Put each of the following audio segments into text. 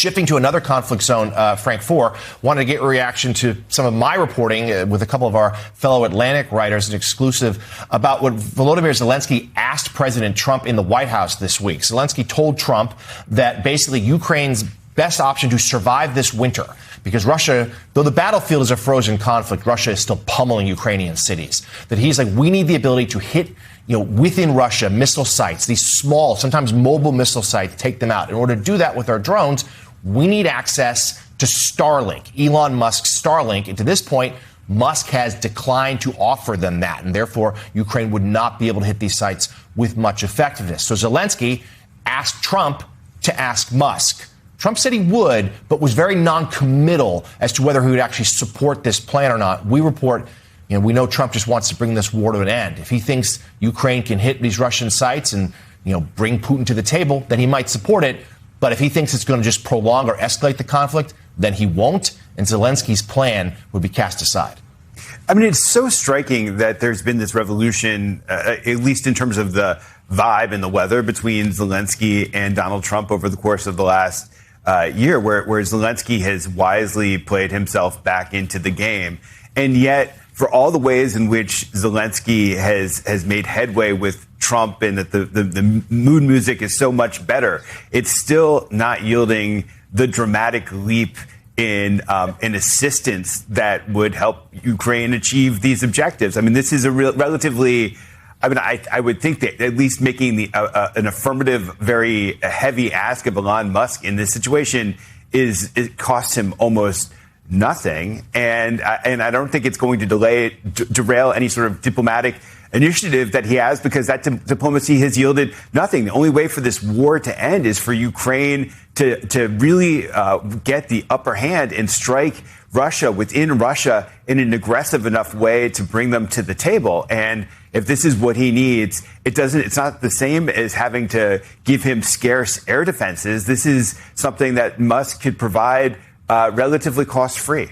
Shifting to another conflict zone, Frank Foer, wanted to get a reaction to some of my reporting with a couple of our fellow Atlantic writers, an exclusive about what Volodymyr Zelensky asked President Trump in the White House this week. Zelensky told Trump that basically Ukraine's best option to survive this winter, because Russia, though the battlefield is a frozen conflict, Russia is still pummeling Ukrainian cities, that he's like, we need the ability to hit within Russia, missile sites, these small, sometimes mobile missile sites, take them out. In order to do that with our drones, we need access to Starlink, Elon Musk's Starlink. And to this point, Musk has declined to offer them that. And therefore, Ukraine would not be able to hit these sites with much effectiveness. So Zelensky asked Trump to ask Musk. Trump said he would, but was very non-committal as to whether he would actually support this plan or not. We report, we know Trump just wants to bring this war to an end. If he thinks Ukraine can hit these Russian sites and, bring Putin to the table, then he might support it. But if he thinks it's going to just prolong or escalate the conflict, then he won't. And Zelensky's plan would be cast aside. I mean, it's so striking that there's been this revolution, at least in terms of the vibe and the weather between Zelensky and Donald Trump over the course of the last year, where Zelensky has wisely played himself back into the game. And yet, for all the ways in which Zelensky has made headway with Trump and that the mood music is so much better, it's still not yielding the dramatic leap in assistance that would help Ukraine achieve these objectives. I mean, this is a relatively, I would think that at least making an affirmative, very heavy ask of Elon Musk in this situation it costs him almost nothing, and I don't think it's going to derail any sort of diplomatic initiative that he has, because that diplomacy has yielded nothing. The only way for this war to end is for Ukraine to really get the upper hand and strike Russia within Russia in an aggressive enough way to bring them to the table. And if this is what he needs, it's not the same as having to give him scarce air defenses. This is something that Musk could provide relatively cost-free.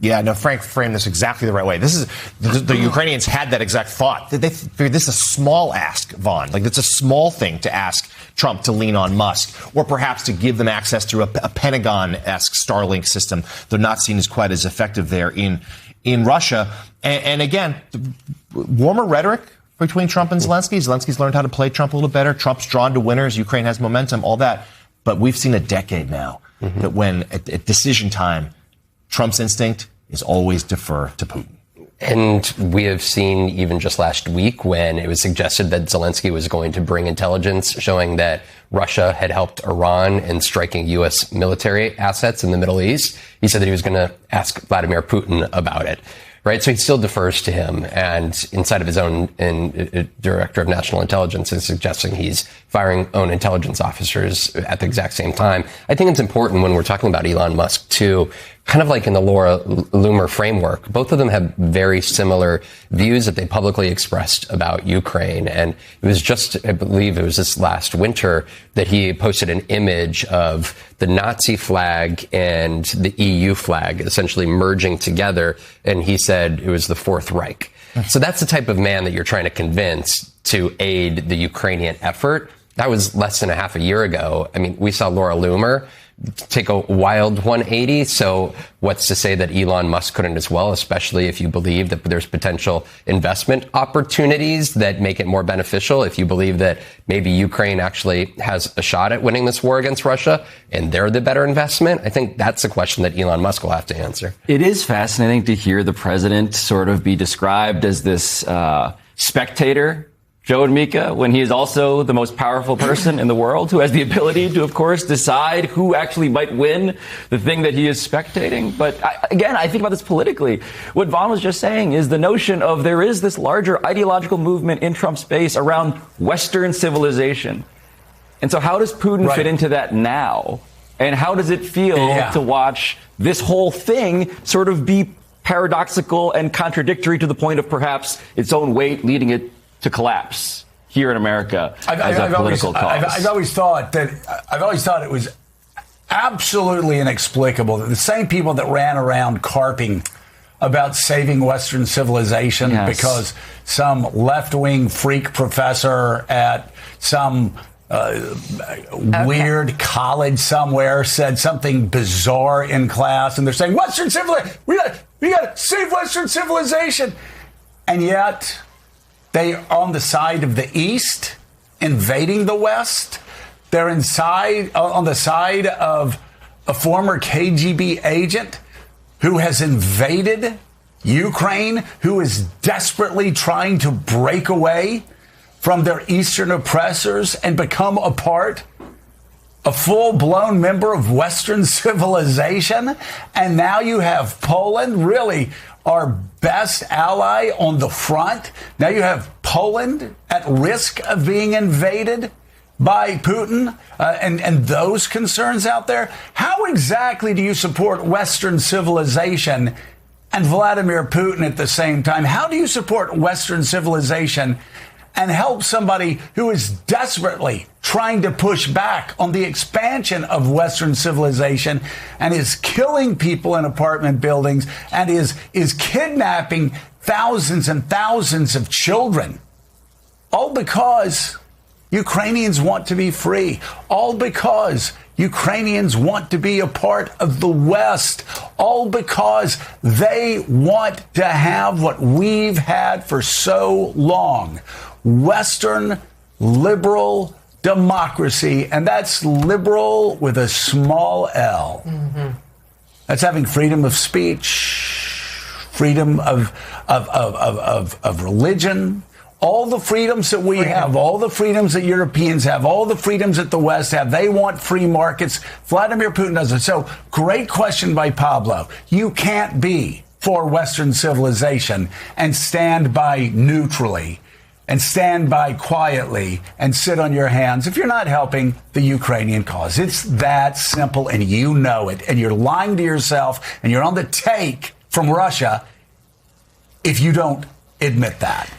Yeah, no, Frank framed this exactly the right way. This is the Ukrainians had that exact thought. They figured this is a small ask, Vaughn. Like, it's a small thing to ask Trump to lean on Musk, or perhaps to give them access through a Pentagon-esque Starlink system. They're not seen as quite as effective there in Russia. And again, warmer rhetoric between Trump and Zelensky. Zelensky's learned how to play Trump a little better. Trump's drawn to winners. Ukraine has momentum, all that. But we've seen a decade now that when at decision time, Trump's instinct is always defer to Putin. And we have seen even just last week when it was suggested that Zelensky was going to bring intelligence showing that Russia had helped Iran in striking U.S. military assets in the Middle East. He said that he was going to ask Vladimir Putin about it. Right. So he still defers to him. And inside of his own director of national intelligence is suggesting he's firing own intelligence officers at the exact same time. I think it's important when we're talking about Elon Musk, too, kind of like in the Laura Loomer framework. Both of them have very similar views that they publicly expressed about Ukraine. And it was just, I believe it was this last winter that he posted an image of the Nazi flag and the EU flag essentially merging together. And he said it was the Fourth Reich. So that's the type of man that you're trying to convince to aid the Ukrainian effort. That was less than a half a year ago. I mean, we saw Laura Loomer take a wild 180. So what's to say that Elon Musk couldn't as well, especially if you believe that there's potential investment opportunities that make it more beneficial, if you believe that maybe Ukraine actually has a shot at winning this war against Russia and they're the better investment? I think that's a question that Elon Musk will have to answer. It is fascinating to hear the president sort of be described as this spectator, Joe and Mika, when he is also the most powerful person in the world, who has the ability to, of course, decide who actually might win the thing that he is spectating. But I think about this politically. What Vaughn was just saying is the notion of there is this larger ideological movement in Trump's base around Western civilization. And so how does Putin fit into that now? And how does it feel to watch this whole thing sort of be paradoxical and contradictory to the point of perhaps its own weight leading it to collapse here in America as a political cause? I've always thought it was absolutely inexplicable that the same people that ran around carping about saving Western civilization because some left-wing freak professor at some weird college somewhere said something bizarre in class, and they're saying Western civilization. We got to save Western civilization, and yet they are on the side of the East, invading the West. They're on the side of a former KGB agent who has invaded Ukraine, who is desperately trying to break away from their Eastern oppressors and become a full-blown member of Western civilization. And now you have Poland, really our best ally on the front. Now you have Poland at risk of being invaded by Putin and those concerns out there. How exactly do you support Western civilization and Vladimir Putin at the same time? How do you support Western civilization and help somebody who is desperately trying to push back on the expansion of Western civilization and is killing people in apartment buildings and is kidnapping thousands and thousands of children, all because Ukrainians want to be free, all because Ukrainians want to be a part of the West, all because they want to have what we've had for so long, Western liberal democracy, and that's liberal with a small L. Mm-hmm. That's having freedom of speech, freedom of religion, all the freedoms that we have, all the freedoms that Europeans have, all the freedoms that the West have. They want free markets. Vladimir Putin doesn't. So, great question by Pablo. You can't be for Western civilization and stand by neutrally and stand by quietly and sit on your hands if you're not helping the Ukrainian cause. It's that simple, and you know it. And you're lying to yourself, and you're on the take from Russia if you don't admit that.